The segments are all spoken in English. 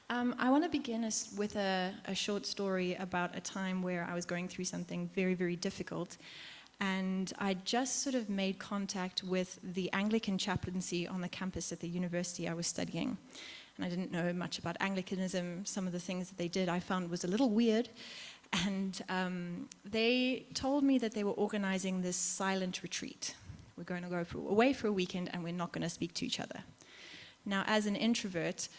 I want to begin with a short story about a time where I was going through something very, very difficult. And I just sort of made contact with the Anglican chaplaincy on the campus at the university I was studying. And I didn't know much about Anglicanism. Some of the things that they did I found was a little weird. And they told me that they were organizing this silent retreat. We're going to go away for a weekend and we're not going to speak to each other. Now, as an introvert,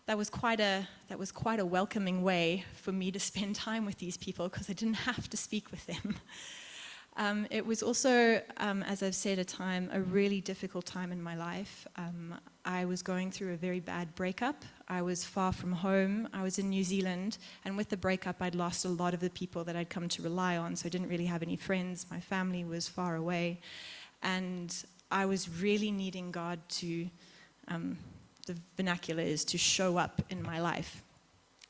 that was quite a welcoming way for me to spend time with these people because I didn't have to speak with them. It was also, as I've said, a really difficult time in my life. I was going through a very bad breakup. I was far from home. I was in New Zealand, and with the breakup, I'd lost a lot of the people that I'd come to rely on, so I didn't really have any friends. My family was far away, and I was really needing God to, the vernacular is to show up in my life,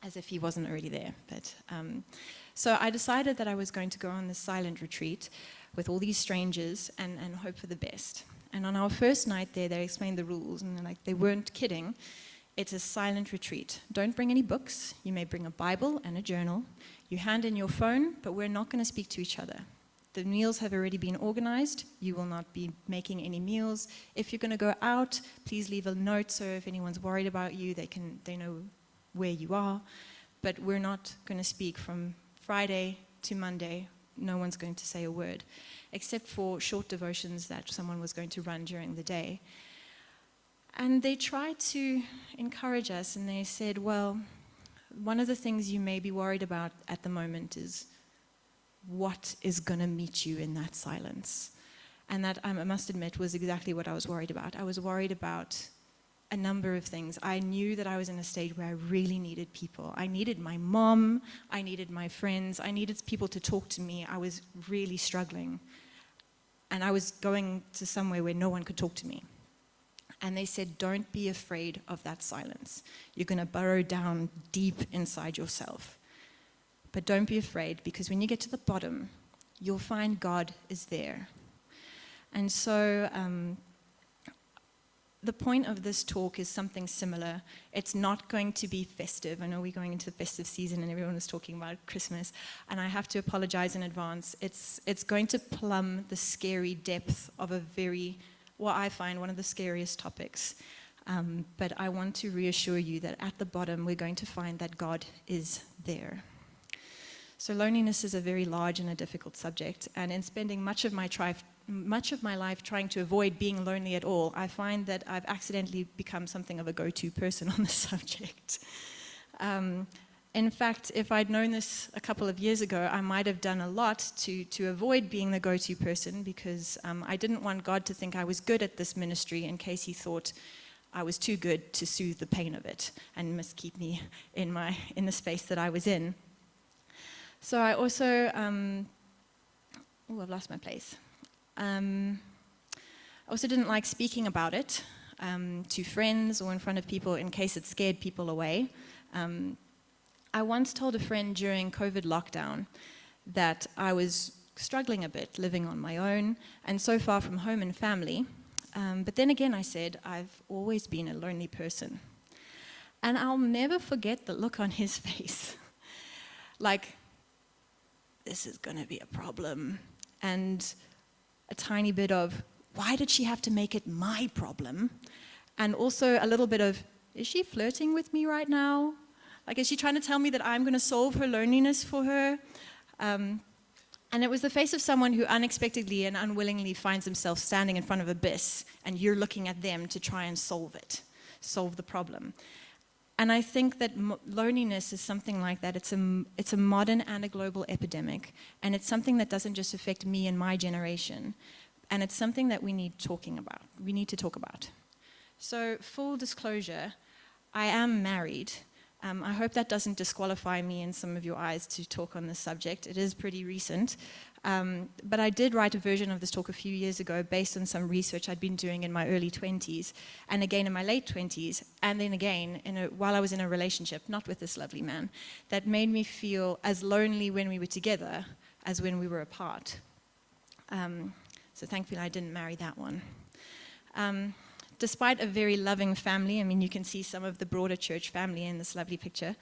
as if he wasn't already there. But so I decided that I was going to go on this silent retreat with all these strangers and hope for the best. And on our first night there, they explained the rules, and they weren't kidding. It's a silent retreat. Don't bring any books. You may bring a Bible and a journal. You hand in your phone, but we're not going to speak to each other. The meals have already been organized. You will not be making any meals. If you're going to go out, please leave a note so if anyone's worried about you, they know where you are. But we're not going to speak from Friday to Monday. No one's going to say a word, except for short devotions that someone was going to run during the day. And they tried to encourage us, and they said, well, one of the things you may be worried about at the moment is what is going to meet you in that silence. And that, I must admit, was exactly what I was worried about. I was worried about a number of things. I knew that I was in a stage where I really needed people. I needed my mom, I needed my friends, I needed people to talk to me. I was really struggling. And I was going to somewhere where no one could talk to me. And they said, don't be afraid of that silence. You're going to burrow down deep inside yourself. But don't be afraid, because when you get to the bottom, you'll find God is there. And so the point of this talk is something similar. It's not going to be festive. I know we're going into the festive season and everyone is talking about Christmas, and I have to apologize in advance. It's going to plumb the scary depth of what I find one of the scariest topics. But I want to reassure you that at the bottom, we're going to find that God is there. So loneliness is a very large and a difficult subject, and in spending much of my life trying to avoid being lonely at all, I find that I've accidentally become something of a go-to person on the subject. In fact, if I'd known this a couple of years ago, I might have done a lot to avoid being the go-to person, because I didn't want God to think I was good at this ministry in case he thought I was too good to soothe the pain of it and must keep me in the space that I was in. So I also, I've lost my place. I also didn't like speaking about it to friends or in front of people in case it scared people away. I once told a friend during COVID lockdown that I was struggling a bit living on my own and so far from home and family. But then again I said, I've always been a lonely person. And I'll never forget the look on his face. Like, this is going to be a problem. And a tiny bit of, why did she have to make it my problem? And also a little bit of, is she flirting with me right now? Like, is she trying to tell me that I'm going to solve her loneliness for her? And it was the face of someone who unexpectedly and unwillingly finds himself standing in front of an abyss, and you're looking at them to try and solve the problem. And I think that loneliness is something like that. It's a modern and a global epidemic, and it's something that doesn't just affect me and my generation, and it's something that we need to talk about. So, full disclosure, I am married. I hope that doesn't disqualify me in some of your eyes to talk on this subject. It is pretty recent. But I did write a version of this talk a few years ago based on some research I'd been doing in my early 20s, and again in my late 20s, and then again while I was in a relationship, not with this lovely man, that made me feel as lonely when we were together as when we were apart. So thankfully I didn't marry that one. despite a very loving family, I mean, you can see some of the broader church family in this lovely picture,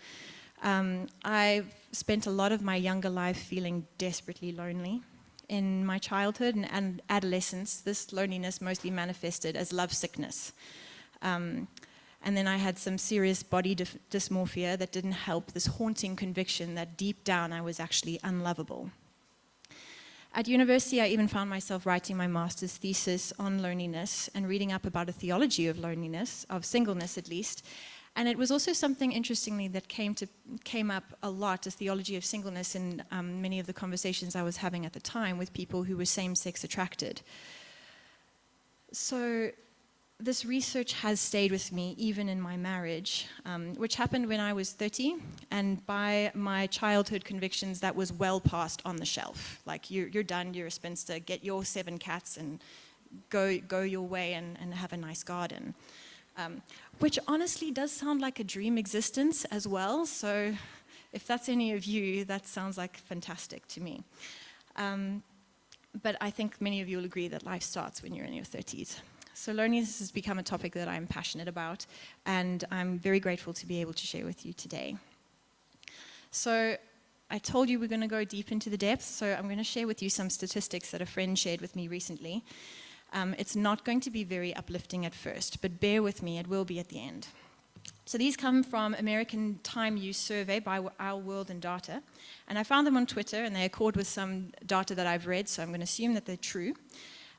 I spent a lot of my younger life feeling desperately lonely. In my childhood and adolescence, this loneliness mostly manifested as lovesickness. And then I had some serious body dysmorphia that didn't help this haunting conviction that deep down I was actually unlovable. At university, I even found myself writing my master's thesis on loneliness and reading up about a theology of loneliness, of singleness at least. And it was also something, interestingly, that came up a lot, as theology of singleness, in many of the conversations I was having at the time with people who were same-sex attracted. So this research has stayed with me even in my marriage, which happened when I was 30, and by my childhood convictions, that was well past on the shelf. Like, you're done, you're a spinster, get your 7 cats and go your way and have a nice garden. Which honestly does sound like a dream existence as well, so if that's any of you, that sounds like fantastic to me. But I think many of you will agree that life starts when you're in your 30s. So loneliness has become a topic that I'm passionate about, and I'm very grateful to be able to share with you today. So I told you we're going to go deep into the depths, so I'm going to share with you some statistics that a friend shared with me recently. It's not going to be very uplifting at first, but bear with me, it will be at the end. So these come from American Time Use Survey by Our World in Data, and I found them on Twitter, and they accord with some data that I've read, so I'm going to assume that they're true.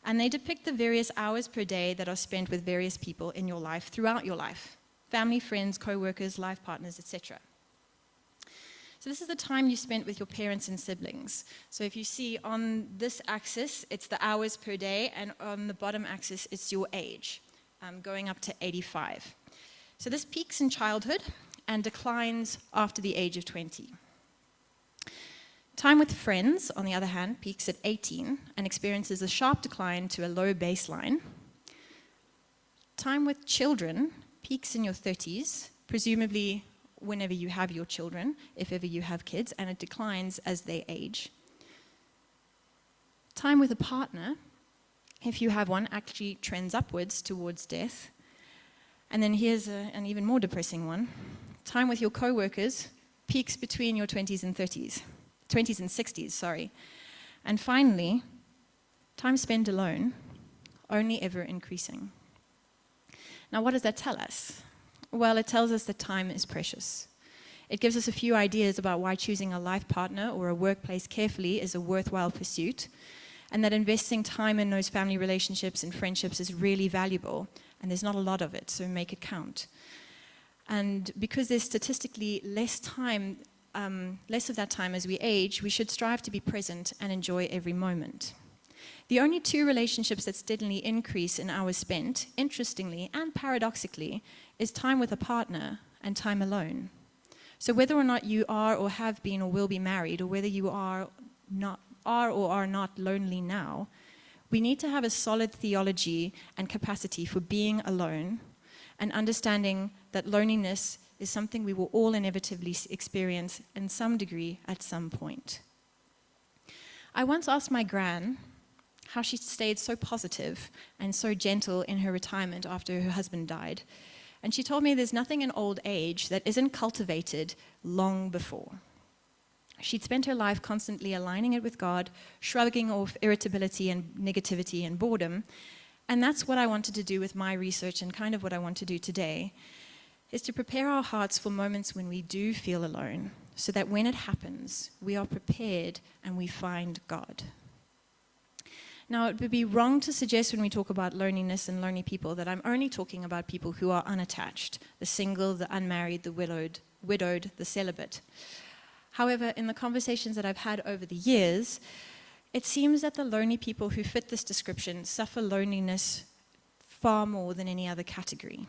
And they depict the various hours per day that are spent with various people in your life throughout your life: family, friends, co-workers, life partners, etc. So this is the time you spent with your parents and siblings. So if you see on this axis, it's the hours per day, and on the bottom axis, it's your age, going up to 85. So this peaks in childhood and declines after the age of 20. Time with friends, on the other hand, peaks at 18 and experiences a sharp decline to a low baseline. Time with children peaks in your 30s, presumably whenever you have your children, if ever you have kids, and it declines as they age. Time with a partner, if you have one, actually trends upwards towards death. And then here's an even more depressing one. Time with your co-workers peaks between your 20s and 60s, sorry. And finally, time spent alone, only ever increasing. Now, what does that tell us? Well, it tells us that time is precious. It gives us a few ideas about why choosing a life partner or a workplace carefully is a worthwhile pursuit, and that investing time in those family relationships and friendships is really valuable, and there's not a lot of it, so make it count. And because there's statistically less of that time as we age, we should strive to be present and enjoy every moment. The only 2 relationships that steadily increase in hours spent, interestingly and paradoxically, is time with a partner and time alone. So whether or not you are or have been or will be married, or whether you are or are not lonely now, we need to have a solid theology and capacity for being alone, and understanding that loneliness is something we will all inevitably experience in some degree at some point. I once asked my gran how she stayed so positive and so gentle in her retirement after her husband died. And she told me there's nothing in old age that isn't cultivated long before. She'd spent her life constantly aligning it with God, shrugging off irritability and negativity and boredom. And that's what I wanted to do with my research, and kind of what I want to do today, is to prepare our hearts for moments when we do feel alone, so that when it happens, we are prepared and we find God. Now, it would be wrong to suggest when we talk about loneliness and lonely people that I'm only talking about people who are unattached: the single, the unmarried, the widowed, the celibate. However, in the conversations that I've had over the years, it seems that the lonely people who fit this description suffer loneliness far more than any other category.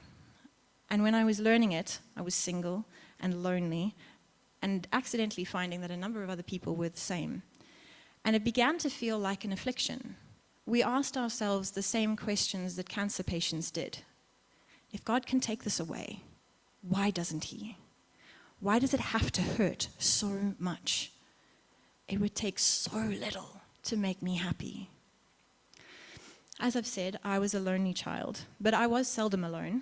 And when I was learning it, I was single and lonely, and accidentally finding that a number of other people were the same. And it began to feel like an affliction. We asked ourselves the same questions that cancer patients did. If God can take this away, why doesn't He? Why does it have to hurt so much? It would take so little to make me happy. As I've said, I was a lonely child, but I was seldom alone.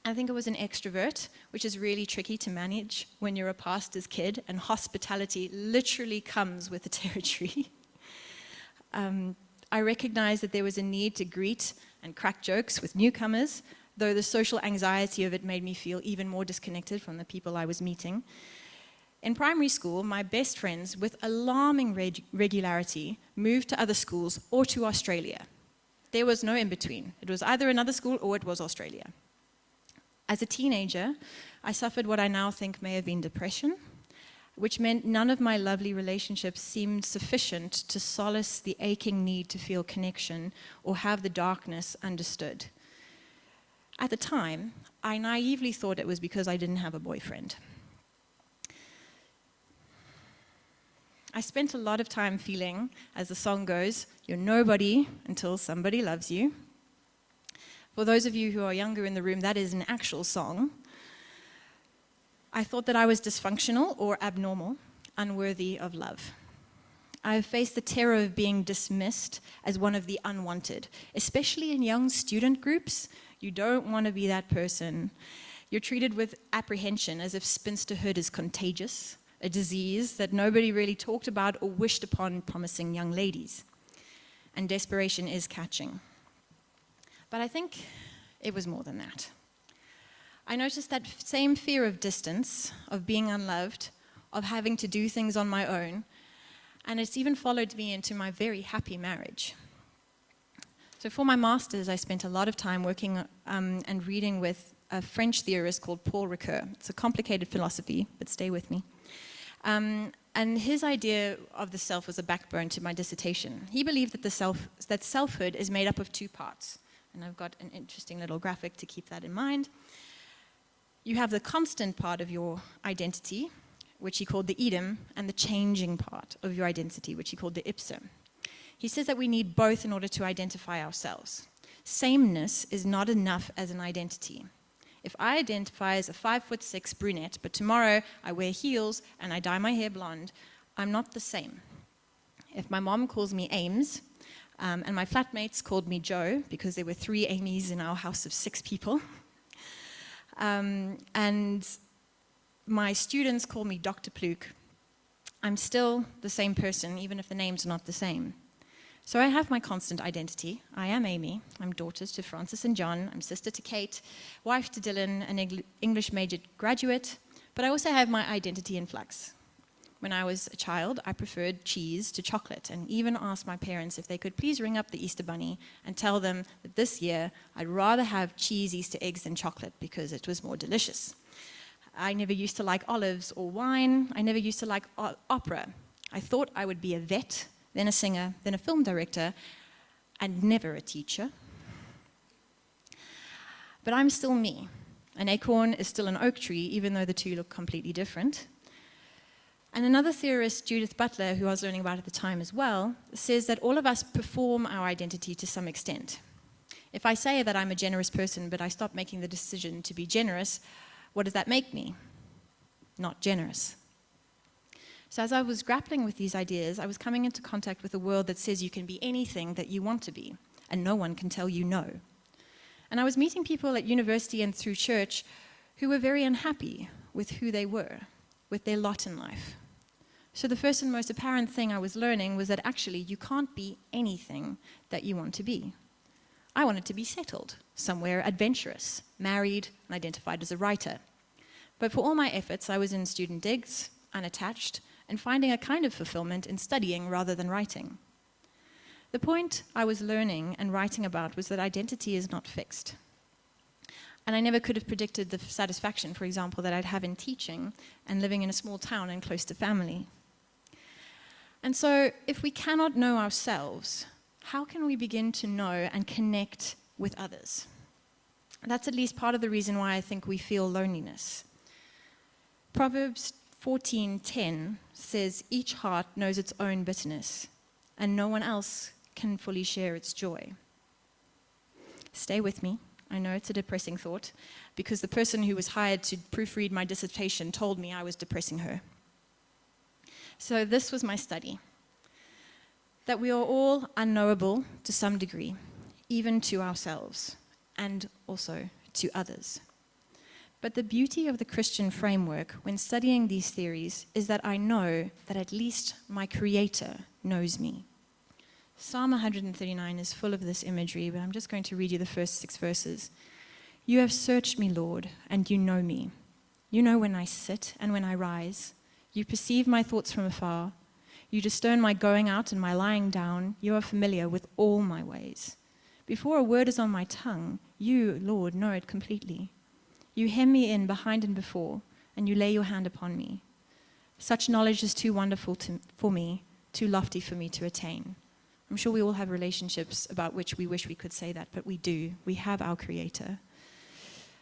I think I was an extrovert, which is really tricky to manage when you're a pastor's kid, and hospitality literally comes with the territory. I recognized that there was a need to greet and crack jokes with newcomers, though the social anxiety of it made me feel even more disconnected from the people I was meeting. In primary school, my best friends, with alarming regularity, moved to other schools or to Australia. There was no in-between. It was either another school or it was Australia. As a teenager, I suffered what I now think may have been depression, which meant none of my lovely relationships seemed sufficient to solace the aching need to feel connection or have the darkness understood. At the time, I naively thought it was because I didn't have a boyfriend. I spent a lot of time feeling, as the song goes, you're nobody until somebody loves you. For those of you who are younger in the room, that is an actual song. I thought that I was dysfunctional or abnormal, unworthy of love. I have faced the terror of being dismissed as one of the unwanted, especially in young student groups. You don't want to be that person. You're treated with apprehension as if spinsterhood is contagious, a disease that nobody really talked about or wished upon promising young ladies. And desperation is catching. But I think it was more than that. I noticed that same fear of distance, of being unloved, of having to do things on my own, and it's even followed me into my very happy marriage. So for my master's, I spent a lot of time working and reading with a French theorist called Paul Ricoeur. It's a complicated philosophy, but stay with me. And his idea of the self was a backbone to my dissertation. He believed that selfhood is made up of two parts. And I've got an interesting little graphic to keep that in mind. You have the constant part of your identity, which he called the idem, and the changing part of your identity, which he called the ipsum. He says that we need both in order to identify ourselves. Sameness is not enough as an identity. If I identify as a 5'6" brunette, but tomorrow I wear heels and I dye my hair blonde, I'm not the same. If my mom calls me Ames, and my flatmates called me Jo, because there were 3 Amy's in our house of 6 people, and my students call me Dr. Pluke, I'm still the same person, even if the names are not the same. So I have my constant identity. I am Amy. I'm daughter to Francis and John. I'm sister to Kate, wife to Dylan, an English major graduate. But I also have my identity in flux. When I was a child, I preferred cheese to chocolate, and even asked my parents if they could please ring up the Easter Bunny and tell them that this year I'd rather have cheese Easter eggs than chocolate because it was more delicious. I never used to like olives or wine. I never used to like opera. I thought I would be a vet, then a singer, then a film director, and never a teacher. But I'm still me. An acorn is still an oak tree, even though the two look completely different. And another theorist, Judith Butler, who I was learning about at the time as well, says that all of us perform our identity to some extent. If I say that I'm a generous person, but I stop making the decision to be generous, what does that make me? Not generous. So as I was grappling with these ideas, I was coming into contact with a world that says you can be anything that you want to be, and no one can tell you no. And I was meeting people at university and through church who were very unhappy with who they were, with their lot in life. So the first and most apparent thing I was learning was that actually you can't be anything that you want to be. I wanted to be settled, somewhere adventurous, married, and identified as a writer. But for all my efforts, I was in student digs, unattached, and finding a kind of fulfillment in studying rather than writing. The point I was learning and writing about was that identity is not fixed. And I never could have predicted the satisfaction, for example, that I'd have in teaching and living in a small town and close to family. And so, if we cannot know ourselves, how can we begin to know and connect with others? That's at least part of the reason why I think we feel loneliness. Proverbs 14:10 says, each heart knows its own bitterness, and no one else can fully share its joy. Stay with me. I know it's a depressing thought, because the person who was hired to proofread my dissertation told me I was depressing her. So this was my study, that we are all unknowable to some degree, even to ourselves, and also to others. But the beauty of the Christian framework when studying these theories is that I know that at least my Creator knows me. Psalm 139 is full of this imagery, but I'm just going to read you the first 6 verses. You have searched me, Lord, and you know me. You know when I sit and when I rise. You perceive my thoughts from afar. You discern my going out and my lying down. You are familiar with all my ways. Before a word is on my tongue, you, Lord, know it completely. You hem me in behind and before, and you lay your hand upon me. Such knowledge is too wonderful for me, too lofty for me to attain. I'm sure we all have relationships about which we wish we could say that, but we do. We have our Creator.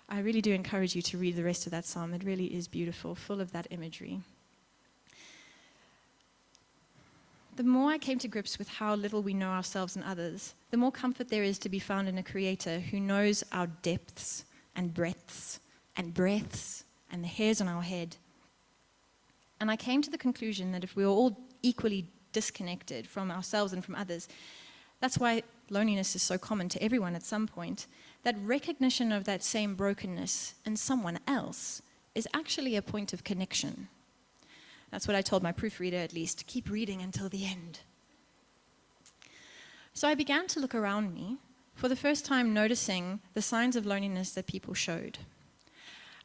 I really do encourage you to read the rest of that psalm. It really is beautiful, full of that imagery. The more I came to grips with how little we know ourselves and others, the more comfort there is to be found in a Creator who knows our depths and breadths and breaths and the hairs on our head. And I came to the conclusion that if we were all equally disconnected from ourselves and from others, that's why loneliness is so common to everyone at some point, that recognition of that same brokenness in someone else is actually a point of connection. That's what I told my proofreader, at least. Keep reading until the end. So I began to look around me, for the first time noticing the signs of loneliness that people showed.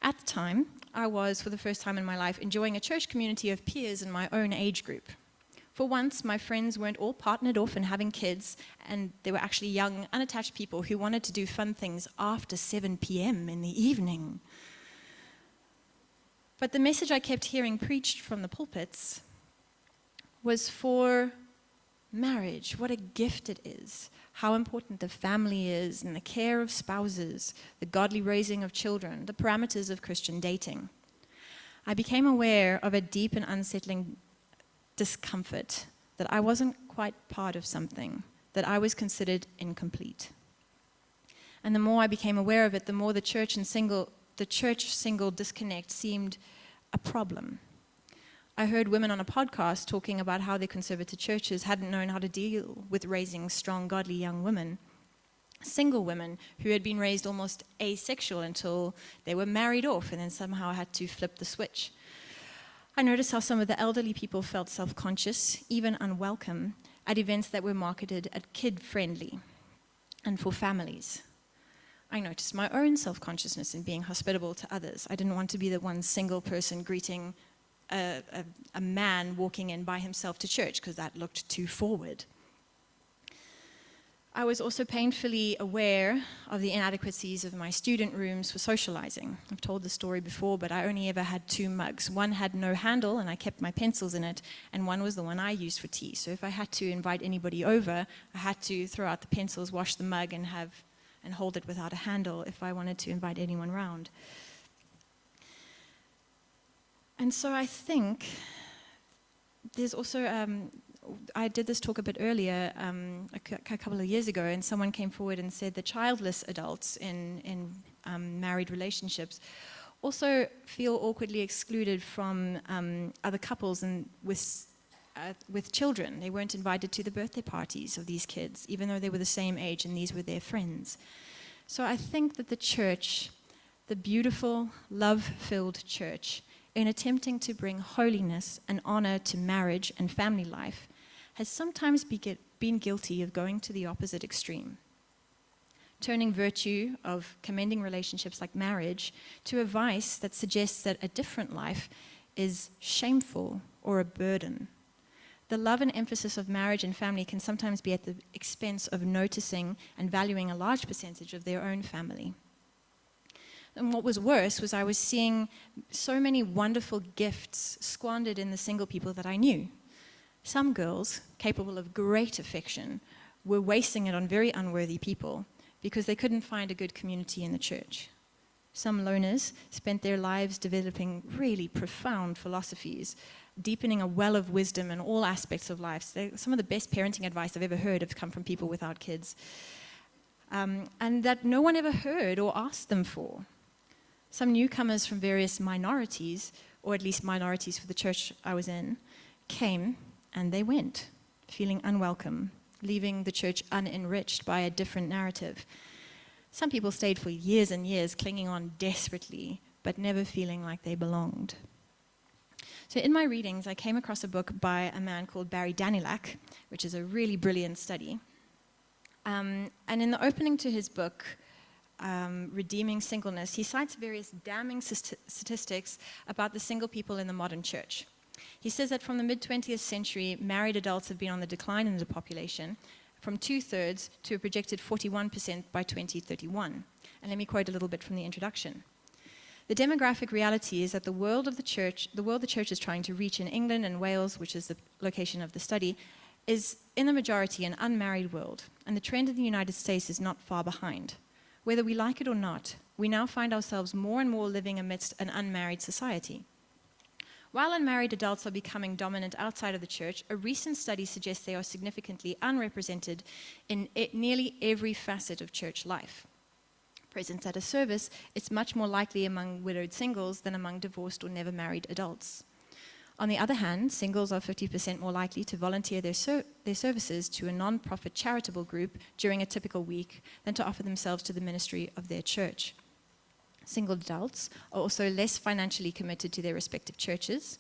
At the time, I was, for the first time in my life, enjoying a church community of peers in my own age group. For once, my friends weren't all partnered off and having kids, and they were actually young, unattached people who wanted to do fun things after 7 p.m. in the evening. But the message I kept hearing preached from the pulpits was for marriage, what a gift it is, how important the family is, and the care of spouses, the godly raising of children, the parameters of Christian dating. I became aware of a deep and unsettling discomfort that I wasn't quite part of something, that I was considered incomplete. And the more I became aware of it, the more the church single disconnect seemed a problem. I heard women on a podcast talking about how their conservative churches hadn't known how to deal with raising strong, godly young women. Single women who had been raised almost asexual until they were married off and then somehow had to flip the switch. I noticed how some of the elderly people felt self-conscious, even unwelcome, at events that were marketed as kid-friendly and for families. I noticed my own self-consciousness in being hospitable to others. I didn't want to be the one single person greeting a man walking in by himself to church because that looked too forward. I was also painfully aware of the inadequacies of my student rooms for socializing. I've told the story before, but I only ever had 2 mugs. One had no handle and I kept my pencils in it, and one was the one I used for tea. So if I had to invite anybody over, I had to throw out the pencils, wash the mug, and hold it without a handle if I wanted to invite anyone round. And so I think there's also, I did this talk a bit earlier, a couple of years ago, and someone came forward and said that childless adults in married relationships also feel awkwardly excluded from other couples and with children. They weren't invited to the birthday parties of these kids, even though they were the same age and these were their friends. So I think that the church, the beautiful, love-filled church, in attempting to bring holiness and honor to marriage and family life, has sometimes been guilty of going to the opposite extreme, turning virtue of commending relationships like marriage to a vice that suggests that a different life is shameful or a burden. The love and emphasis of marriage and family can sometimes be at the expense of noticing and valuing a large percentage of their own family. And what was worse was I was seeing so many wonderful gifts squandered in the single people that I knew. Some girls, capable of great affection, were wasting it on very unworthy people because they couldn't find a good community in the church. Some loners spent their lives developing really profound philosophies, deepening a well of wisdom in all aspects of life. So some of the best parenting advice I've ever heard have come from people without kids, and that no one ever heard or asked them for. Some newcomers from various minorities, or at least minorities for the church I was in, came and they went, feeling unwelcome, leaving the church unenriched by a different narrative. Some people stayed for years and years, clinging on desperately, but never feeling like they belonged. So in my readings, I came across a book by a man called Barry Danilak, which is a really brilliant study. And in the opening to his book, Redeeming Singleness, he cites various damning statistics about the single people in the modern church. He says that from the mid-20th century, married adults have been on the decline in the population, from 2/3 to a projected 41% by 2031. And let me quote a little bit from the introduction. The demographic reality is that the world the church is trying to reach in England and Wales, which is the location of the study, is in the majority an unmarried world, and the trend in the United States is not far behind. Whether we like it or not, we now find ourselves more and more living amidst an unmarried society. While unmarried adults are becoming dominant outside of the church, a recent study suggests they are significantly unrepresented in nearly every facet of church life. Presence at a service is much more likely among widowed singles than among divorced or never married adults. On the other hand, singles are 50% more likely to volunteer their services to a non-profit charitable group during a typical week than to offer themselves to the ministry of their church. Single adults are also less financially committed to their respective churches.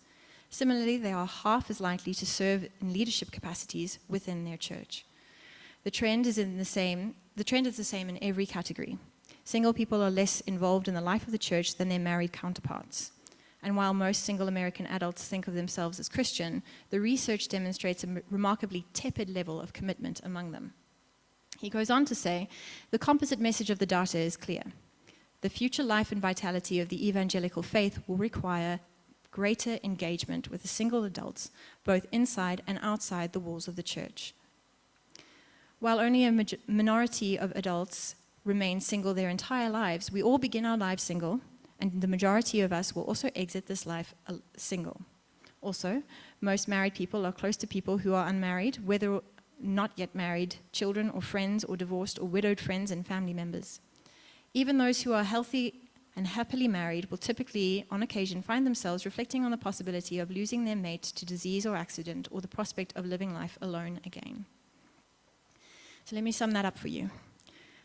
Similarly, they are half as likely to serve in leadership capacities within their church. The trend is the same in every category. Single people are less involved in the life of the church than their married counterparts. And while most single American adults think of themselves as Christian, the research demonstrates a remarkably tepid level of commitment among them. He goes on to say, the composite message of the data is clear. The future life and vitality of the evangelical faith will require greater engagement with the single adults, both inside and outside the walls of the church. While only a minority of adults remain single their entire lives, we all begin our lives single, and the majority of us will also exit this life single. Also, most married people are close to people who are unmarried, whether not yet married, children or friends or divorced or widowed friends and family members. Even those who are healthy and happily married will typically, on occasion, find themselves reflecting on the possibility of losing their mate to disease or accident or the prospect of living life alone again. So let me sum that up for you.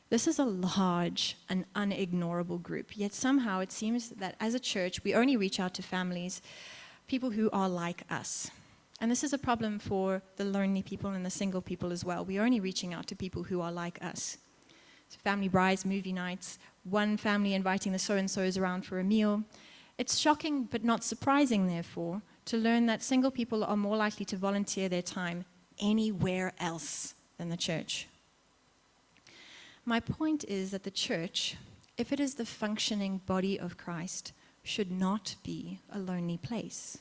This is a large and unignorable group, yet somehow it seems that as a church, we only reach out to families, people who are like us. And this is a problem for the lonely people and the single people as well. We're only reaching out to people who are like us. So family brides, movie nights, one family inviting the so-and-sos around for a meal. It's shocking but not surprising, therefore, to learn that single people are more likely to volunteer their time anywhere else than the church. My point is that the church, if it is the functioning body of Christ, should not be a lonely place.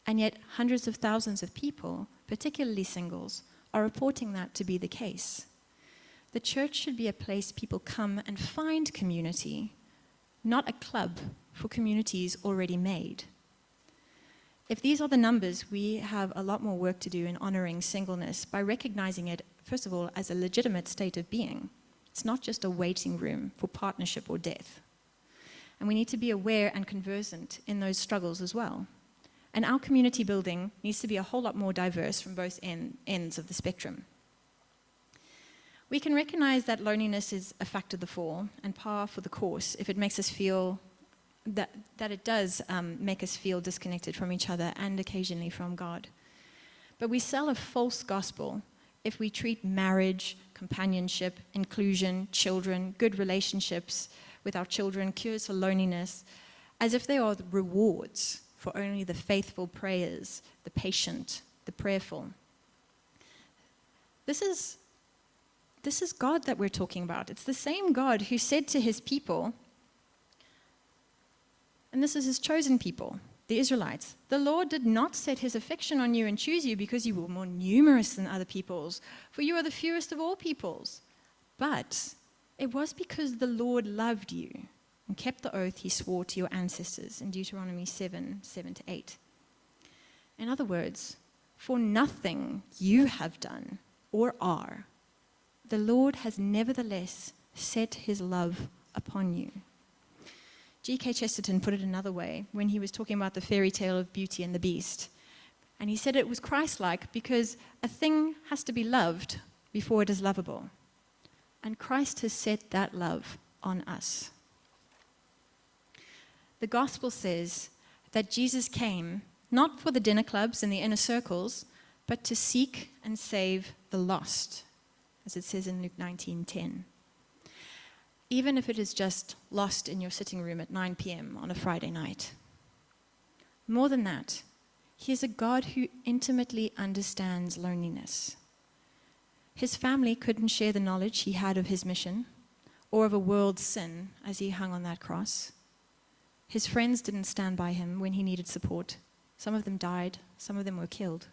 And yet hundreds of thousands of people, particularly singles, are reporting that to be the case. The church should be a place people come and find community, not a club for communities already made. If these are the numbers, we have a lot more work to do in honoring singleness by recognizing it, first of all, as a legitimate state of being. It's not just a waiting room for partnership or death. And we need to be aware and conversant in those struggles as well. And our community building needs to be a whole lot more diverse from both ends of the spectrum. We can recognize that loneliness is a factor of the fall and par for the course if it makes us feel that it does make us feel disconnected from each other and occasionally from God. But we sell a false gospel if we treat marriage, companionship, inclusion, children, good relationships with our children, cures for loneliness, as if they are the rewards for only the faithful prayers, the patient, the prayerful. This is God that we're talking about. It's the same God who said to his people, and this is his chosen people, the Israelites, the Lord did not set his affection on you and choose you because you were more numerous than other peoples, for you are the fewest of all peoples. But it was because the Lord loved you and kept the oath he swore to your ancestors in Deuteronomy 7:7-8. In other words, for nothing you have done or are, the Lord has nevertheless set his love upon you. G.K. Chesterton put it another way when he was talking about the fairy tale of Beauty and the Beast. And he said it was Christ-like because a thing has to be loved before it is lovable. And Christ has set that love on us. The gospel says that Jesus came not for the dinner clubs and the inner circles, but to seek and save the lost, as it says in Luke 19:10. Even if it is just lost in your sitting room at 9 p.m. on a Friday night. More than that, he is a God who intimately understands loneliness. His family couldn't share the knowledge he had of his mission or of a world's sin as he hung on that cross. His friends didn't stand by him when he needed support. Some of them died, some of them were killed.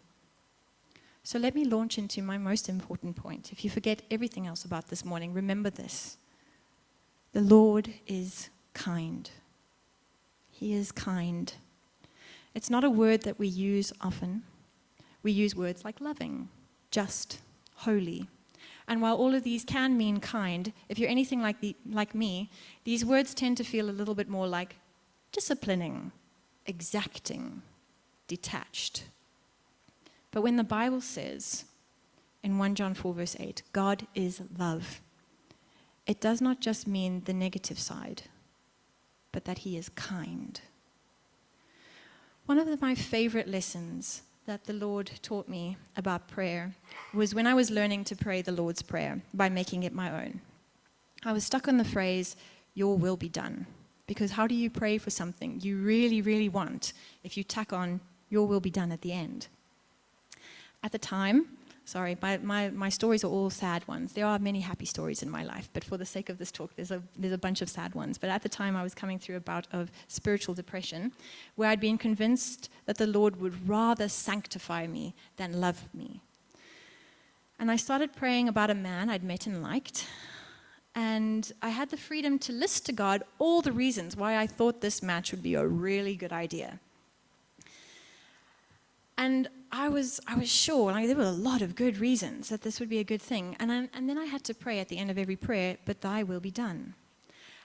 So let me launch into my most important point. If you forget everything else about this morning, remember this. The Lord is kind. He is kind. It's not a word that we use often. We use words like loving, just, holy. And while all of these can mean kind, if you're anything like me, these words tend to feel a little bit more like disciplining, exacting, detached. But when the Bible says in 1 John 4 verse 8, God is love, it does not just mean the negative side, but that he is kind. One of my favorite lessons that the Lord taught me about prayer was when I was learning to pray the Lord's Prayer by making it my own. I was stuck on the phrase, your will be done. Because how do you pray for something you really, really want if you tack on your will be done at the end? At the time, sorry, my stories are all sad ones. There are many happy stories in my life, but for the sake of this talk, there's a bunch of sad ones. But at the time, I was coming through a bout of spiritual depression, where I'd been convinced that the Lord would rather sanctify me than love me. And I started praying about a man I'd met and liked, and I had the freedom to list to God all the reasons why I thought this match would be a really good idea. And I was sure, there were a lot of good reasons that this would be a good thing. And then I had to pray at the end of every prayer, but thy will be done.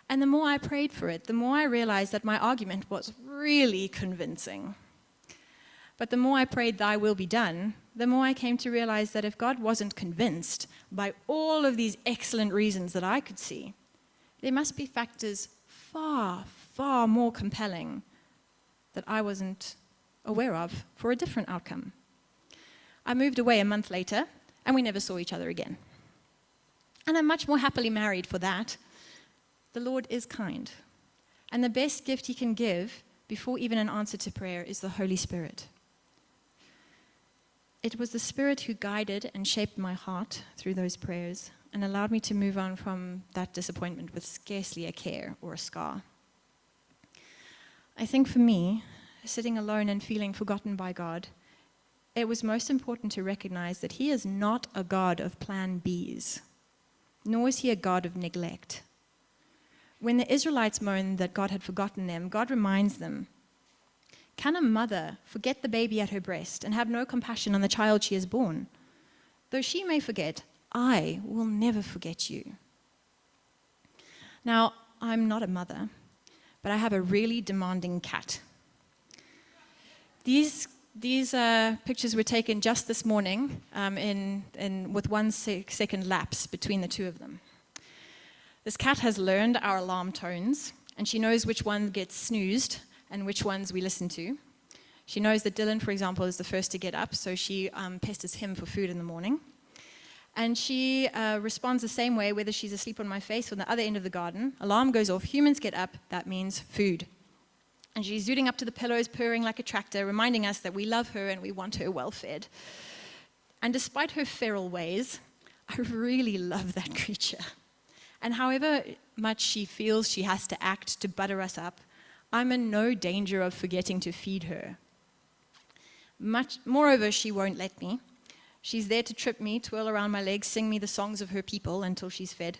And the more I prayed for it, the more I realized that my argument was really convincing. But the more I prayed, thy will be done, the more I came to realize that if God wasn't convinced by all of these excellent reasons that I could see, there must be factors far, far more compelling that I wasn't aware of for a different outcome. I moved away a month later, and we never saw each other again. And I'm much more happily married for that. The Lord is kind. And the best gift he can give before even an answer to prayer is the Holy Spirit. It was the Spirit who guided and shaped my heart through those prayers and allowed me to move on from that disappointment with scarcely a care or a scar. I think for me, sitting alone and feeling forgotten by God, it was most important to recognize that he is not a God of plan Bs, nor is he a God of neglect. When the Israelites moaned that God had forgotten them, God reminds them, can a mother forget the baby at her breast and have no compassion on the child she has born? Though she may forget, I will never forget you. Now, I'm not a mother, but I have a really demanding cat. These pictures were taken just this morning with 1 second lapse between the two of them. This cat has learned our alarm tones, and she knows which one gets snoozed and which ones we listen to. She knows that Dylan, for example, is the first to get up, so she pesters him for food in the morning. And she responds the same way, whether she's asleep on my face or on the other end of the garden. Alarm goes off, humans get up, that means food. And she's zooting up to the pillows, purring like a tractor, reminding us that we love her and we want her well-fed. And despite her feral ways, I really love that creature. And however much she feels she has to act to butter us up, I'm in no danger of forgetting to feed her. Moreover, she won't let me. She's there to trip me, twirl around my legs, sing me the songs of her people until she's fed.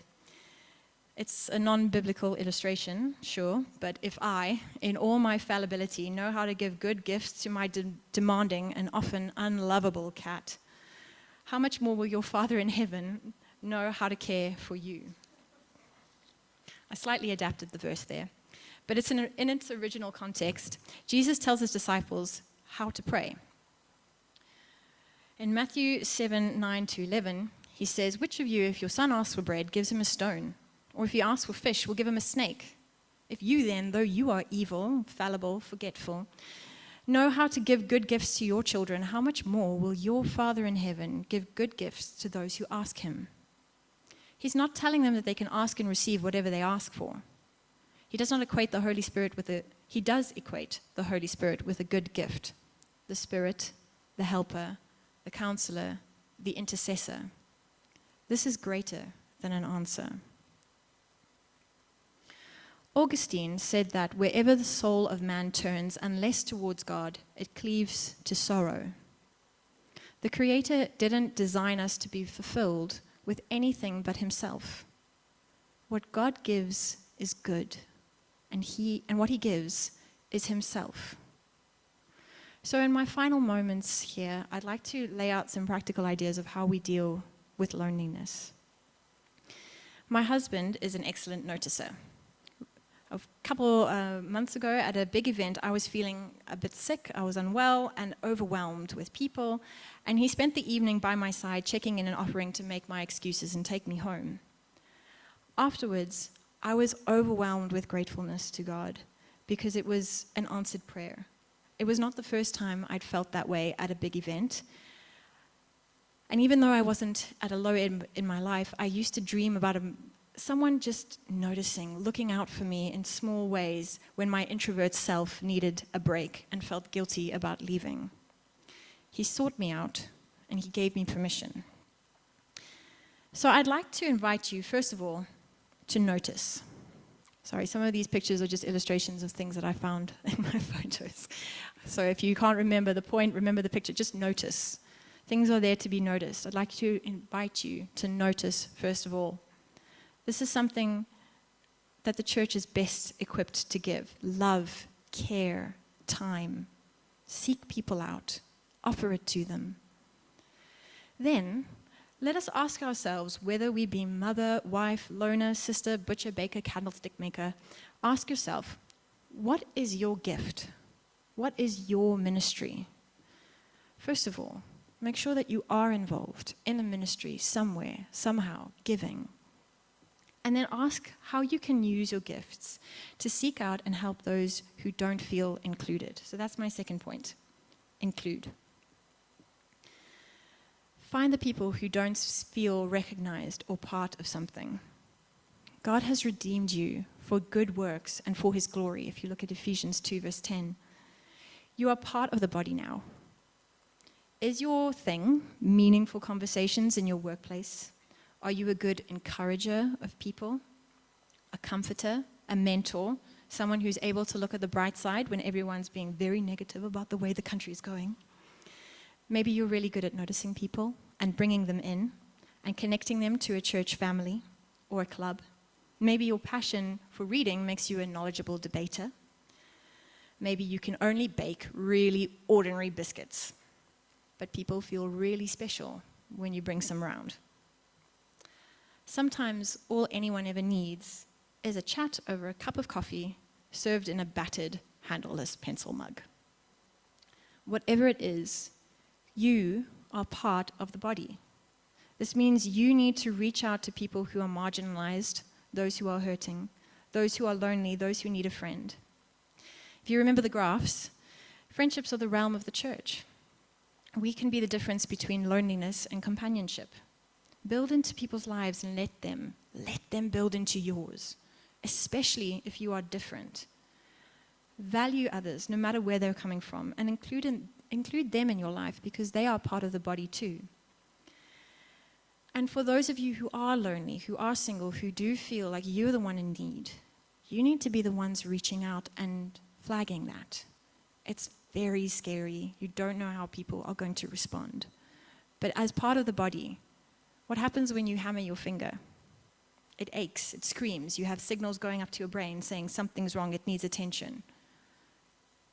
It's a non-biblical illustration, sure, but if I, in all my fallibility, know how to give good gifts to my demanding and often unlovable cat, how much more will your Father in heaven know how to care for you? I slightly adapted the verse there, but it's in its original context. Jesus tells his disciples how to pray. In Matthew 7:9-11, He says, which of you, if your son asks for bread, gives him a stone? Or if he asks for fish, will give him a snake? If you then, though you are evil, fallible, forgetful, know how to give good gifts to your children, how much more will your Father in heaven give good gifts to those who ask him? He's not telling them that they can ask and receive whatever they ask for. He does not equate the Holy Spirit with he does equate the Holy Spirit with a good gift. The Spirit, the helper, the counselor, the intercessor. This is greater than an answer. Augustine said that wherever the soul of man turns, unless towards God, it cleaves to sorrow. The Creator didn't design us to be fulfilled with anything but himself. What God gives is good, and what he gives is himself. So in my final moments here, I'd like to lay out some practical ideas of how we deal with loneliness. My husband is an excellent noticer. A couple months ago at a big event, I was feeling a bit sick, I was unwell and overwhelmed with people, and he spent the evening by my side checking in and offering to make my excuses and take me home. Afterwards, I was overwhelmed with gratefulness to God because it was an answered prayer. It was not the first time I'd felt that way at a big event. And even though I wasn't at a low end in my life, I used to dream about someone just noticing, looking out for me in small ways when my introvert self needed a break and felt guilty about leaving. He sought me out and he gave me permission. So I'd like to invite you, first of all, to notice. Sorry, some of these pictures are just illustrations of things that I found in my photos. So if you can't remember the point, remember the picture, just notice. Things are there to be noticed. I'd like to invite you to notice, first of all. This is something that the church is best equipped to give. Love, care, time. Seek people out. Offer it to them. Then, let us ask ourselves whether we be mother, wife, loner, sister, butcher, baker, candlestick maker. Ask yourself, what is your gift? What is your ministry? First of all, make sure that you are involved in a ministry somewhere, somehow, giving. And then ask how you can use your gifts to seek out and help those who don't feel included. So that's my second point. Include. Find the people who don't feel recognized or part of something. God has redeemed you for good works and for his glory. If you look at Ephesians 2, verse 10, you are part of the body now. Is your thing meaningful conversations in your workplace? Are you a good encourager of people? A comforter? A mentor? Someone who's able to look at the bright side when everyone's being very negative about the way the country is going? Maybe you're really good at noticing people and bringing them in and connecting them to a church family or a club. Maybe your passion for reading makes you a knowledgeable debater. Maybe you can only bake really ordinary biscuits, but people feel really special when you bring some round. Sometimes all anyone ever needs is a chat over a cup of coffee served in a battered, handleless pencil mug. Whatever it is, you are part of the body. This means you need to reach out to people who are marginalized, those who are hurting, those who are lonely, those who need a friend. If you remember the graphs, friendships are the realm of the church. We can be the difference between loneliness and companionship. Build into people's lives and let them build into yours, especially if you are different. Value others, no matter where they're coming from, and include them in your life because they are part of the body too. And for those of you who are lonely, who are single, who do feel like you're the one in need, you need to be the ones reaching out and flagging that. It's very scary. You don't know how people are going to respond. But as part of the body, what happens when you hammer your finger? It aches, it screams. You have signals going up to your brain saying something's wrong, it needs attention.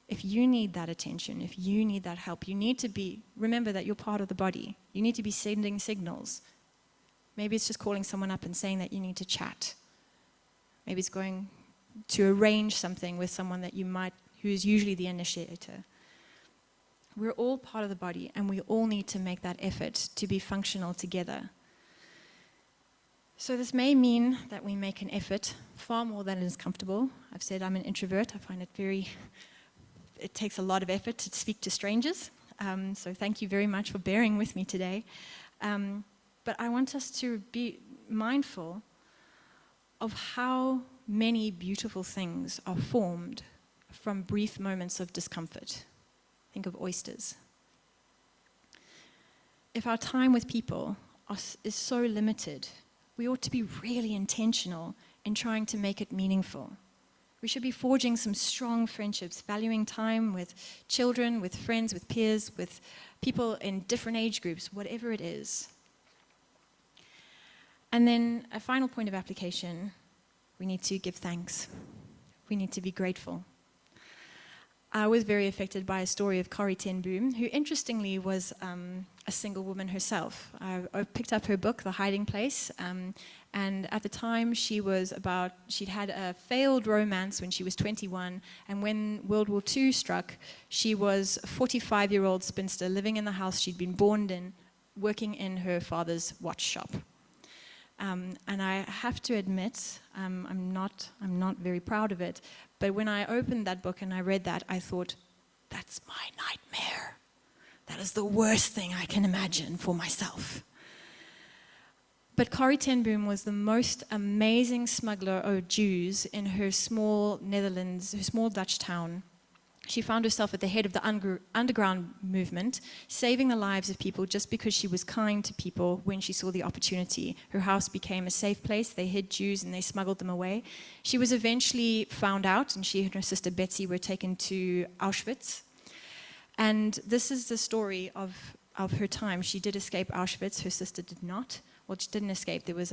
If you need that attention, if you need that help, you need to remember that you're part of the body. You need to be sending signals. Maybe it's just calling someone up and saying that you need to chat. Maybe it's going to arrange something with someone who is usually the initiator. We're all part of the body, and we all need to make that effort to be functional together. So this may mean that we make an effort far more than is comfortable. I've said I'm an introvert. I find it takes a lot of effort to speak to strangers. So thank you very much for bearing with me today. But I want us to be mindful of how many beautiful things are formed from brief moments of discomfort. Think of oysters. If our time with people is so limited, we ought to be really intentional in trying to make it meaningful. We should be forging some strong friendships, valuing time with children, with friends, with peers, with people in different age groups, whatever it is. And then a final point of application, we need to give thanks. We need to be grateful. I was very affected by a story of Corrie ten Boom, who interestingly was a single woman herself. I picked up her book, The Hiding Place, and at the time she'd had a failed romance when she was 21, and when World War II struck, she was a 45-year-old spinster living in the house she'd been born in, working in her father's watch shop. And I have to admit, I'm not very proud of it, but when I opened that book and I read that, I thought, that's my nightmare. That is the worst thing I can imagine for myself. But Corrie ten Boom was the most amazing smuggler of Jews in her small Netherlands, her small Dutch town. She found herself at the head of the underground movement, saving the lives of people just because she was kind to people when she saw the opportunity. Her house became a safe place. They hid Jews and they smuggled them away. She was eventually found out, and she and her sister Betsy were taken to Auschwitz. And this is the story of her time. She did escape Auschwitz. Her sister did not. Well, she didn't escape. There was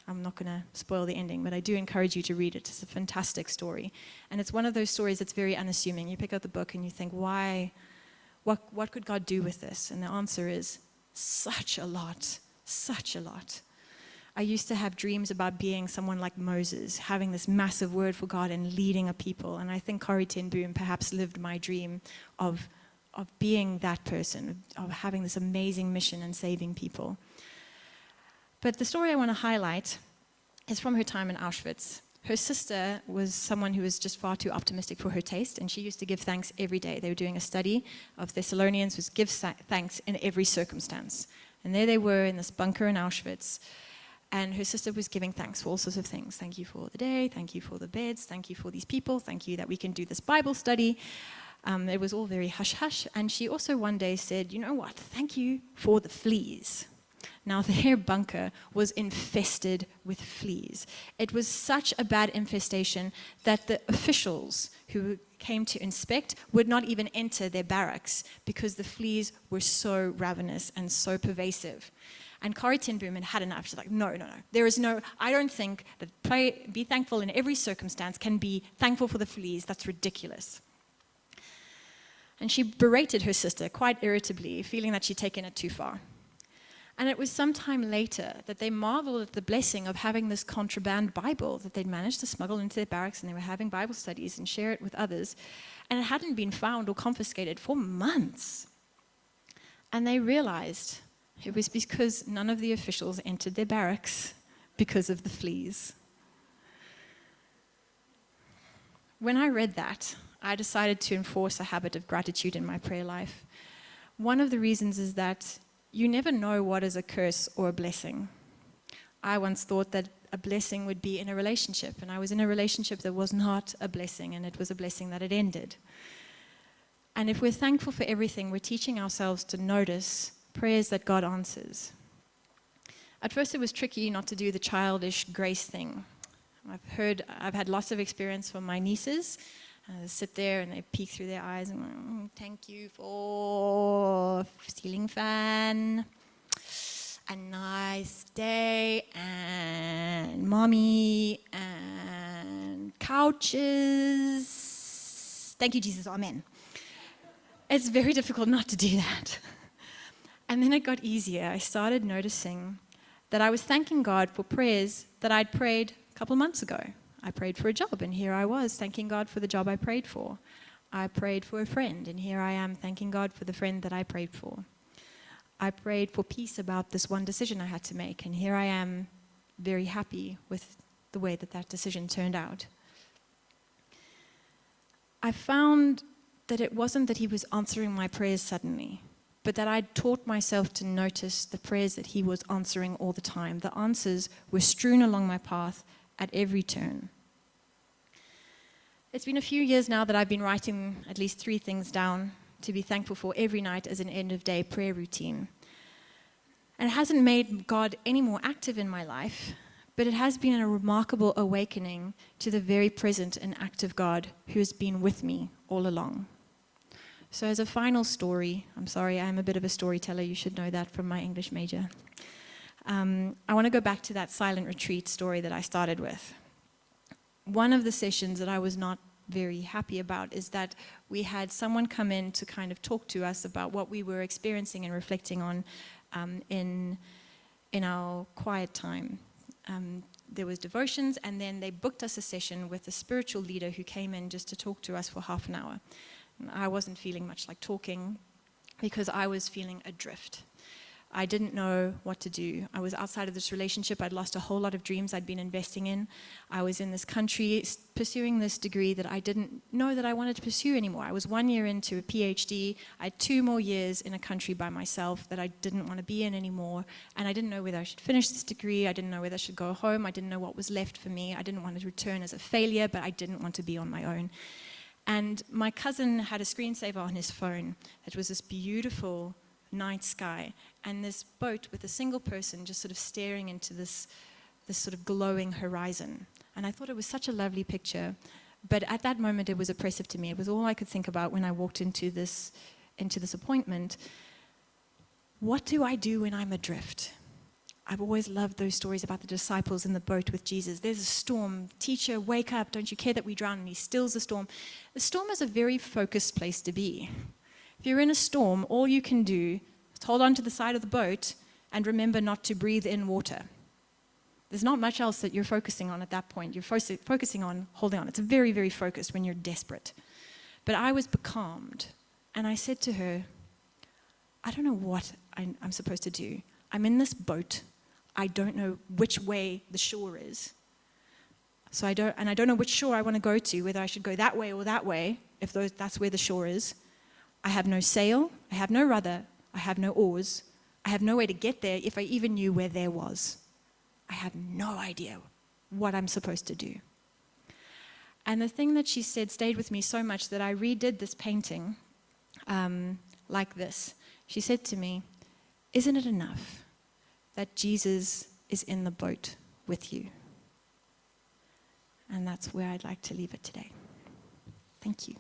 I'm not going to spoil the ending, but I do encourage you to read it. It's a fantastic story. And it's one of those stories that's very unassuming. You pick up the book and you think, why? What could God do with this? And the answer is, such a lot, such a lot. I used to have dreams about being someone like Moses, having this massive word for God and leading a people. And I think Corrie ten Boom perhaps lived my dream of being that person, of having this amazing mission and saving people. But the story I want to highlight is from her time in Auschwitz. Her sister was someone who was just far too optimistic for her taste, and she used to give thanks every day. They were doing a study of Thessalonians, which gives thanks in every circumstance. And there they were in this bunker in Auschwitz, and her sister was giving thanks for all sorts of things. Thank you for the day, thank you for the beds, thank you for these people, thank you that we can do this Bible study. It was all very hush-hush, and she also one day said, you know what, thank you for the fleas. Now, their bunker was infested with fleas. It was such a bad infestation that the officials who came to inspect would not even enter their barracks because the fleas were so ravenous and so pervasive. And Corrie ten Boom had enough. She's like, no. There is no, I don't think that be thankful in every circumstance can be thankful for the fleas. That's ridiculous. And she berated her sister quite irritably, feeling that she'd taken it too far. And it was sometime later that they marveled at the blessing of having this contraband Bible that they'd managed to smuggle into their barracks, and they were having Bible studies and share it with others. And it hadn't been found or confiscated for months. And they realized it was because none of the officials entered their barracks because of the fleas. When I read that, I decided to enforce a habit of gratitude in my prayer life. One of the reasons is that you never know what is a curse or a blessing. I once thought that a blessing would be in a relationship, and I was in a relationship that was not a blessing, and it was a blessing that it ended. And if we're thankful for everything, we're teaching ourselves to notice prayers that God answers. At first it was tricky not to do the childish grace thing. I've had lots of experience from my nieces. They sit there and they peek through their eyes and thank you for ceiling fan, a nice day, and mommy, and couches. Thank you, Jesus, amen. It's very difficult not to do that. And then it got easier. I started noticing that I was thanking God for prayers that I'd prayed a couple of months ago. I prayed for a job, and here I was thanking God for the job I prayed for. I prayed for a friend, and here I am thanking God for the friend that I prayed for. I prayed for peace about this one decision I had to make, and here I am very happy with the way that that decision turned out. I found that it wasn't that he was answering my prayers suddenly, but that I'd taught myself to notice the prayers that he was answering all the time. The answers were strewn along my path at every turn. It's been a few years now that I've been writing at least 3 things down to be thankful for every night as an end-of-day prayer routine. And it hasn't made God any more active in my life, but it has been a remarkable awakening to the very present and active God who has been with me all along. So as a final story, I'm sorry, I'm a bit of a storyteller, you should know that from my English major. I want to go back to that silent retreat story that I started with. One of the sessions that I was not very happy about is that we had someone come in to kind of talk to us about what we were experiencing and reflecting on in our quiet time. There was devotions, and then they booked us a session with a spiritual leader who came in just to talk to us for half an hour. I wasn't feeling much like talking because I was feeling adrift. I didn't know what to do. I was outside of this relationship. I'd lost a whole lot of dreams I'd been investing in. I was in this country pursuing this degree that I didn't know that I wanted to pursue anymore. I was 1 year into a PhD. I had 2 more years in a country by myself that I didn't want to be in anymore. And I didn't know whether I should finish this degree. I didn't know whether I should go home. I didn't know what was left for me. I didn't want to return as a failure, but I didn't want to be on my own. And my cousin had a screensaver on his phone. It was this beautiful night sky, and this boat with a single person just sort of staring into this sort of glowing horizon. And I thought it was such a lovely picture, but at that moment it was oppressive to me. It was all I could think about when I walked into this appointment. What do I do when I'm adrift? I've always loved those stories about the disciples in the boat with Jesus. There's a storm. Teacher, wake up. Don't you care that we drown? And he stills the storm. The storm is a very focused place to be. If you're in a storm, all you can do is hold on to the side of the boat and remember not to breathe in water. There's not much else that you're focusing on at that point. You're focusing on holding on. It's very, very focused when you're desperate. But I was becalmed, and I said to her, I don't know what I'm supposed to do. I'm in this boat. I don't know which way the shore is. So I don't know which shore I want to go to, whether I should go that way or that way, if that's where the shore is. I have no sail, I have no rudder, I have no oars, I have no way to get there if I even knew where there was. I have no idea what I'm supposed to do. And the thing that she said stayed with me so much that I redid this painting like this. She said to me, isn't it enough that Jesus is in the boat with you? And that's where I'd like to leave it today. Thank you.